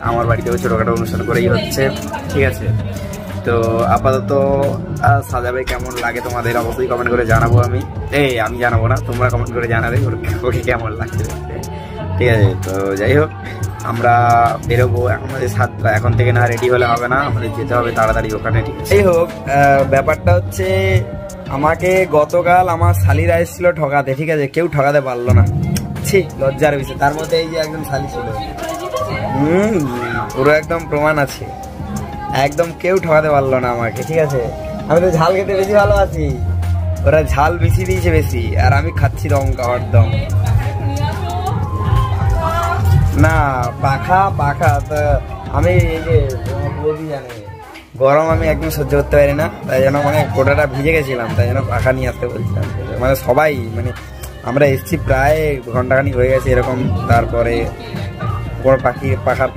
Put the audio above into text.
আমার বাড়িতেও ছোটোখাটো অনুষ্ঠান করেই হচ্ছে, ঠিক আছে। তো আপাতত সাজাবে কেমন লাগে তোমাদের অবশ্যই কমেন্ট করে জানাবো। আমি জানাবো না, তোমরা কমেন্ট করে জানাবে ওকে কেমন লাগছে, ঠিক আছে। তো যাই হোক, আমরা বেরোবো, আমাদের 7টা, এখন থেকে না রেডি হলে হবে না, আমাদের যেতে হবে তাড়াতাড়ি ওখানে, ঠিক আছে। যাই হোক, ব্যাপারটা হচ্ছে আমাকে গতকাল আমার শালিরা এসেছিল ঠকাতে, ঠিক আছে। কেউ ঠকাতে পারলো না, ঠিক লজ্জার বিষয়। তার মধ্যে এই যে একজন শালি ছিল, পুরো একদম প্রমাণ আছে, একদম কেউ ঠকাতে পারলো না আমাকে, ঠিক আছে। আমি তো ঝাল খেতে বেশি ভালোবাসি, ওরা ঝাল বেশি দিয়েছে বেশি, আর আমি খাচ্ছি দম খাওয়ার দম। না পাখা তো আমি এই যে বৌদি জানে গরম আমি একদম সহ্য করতে পারি না, তাই জন্য মানে গোটাটা ভিজে গেছিলাম, তাই জন্য পাখা নিয়ে আসতে বলছিলাম। মানে সবাই মানে আমরা এসছি প্রায় ঘন্টাখানিক হয়ে গেছে এরকম, তারপরে কোনো পাখার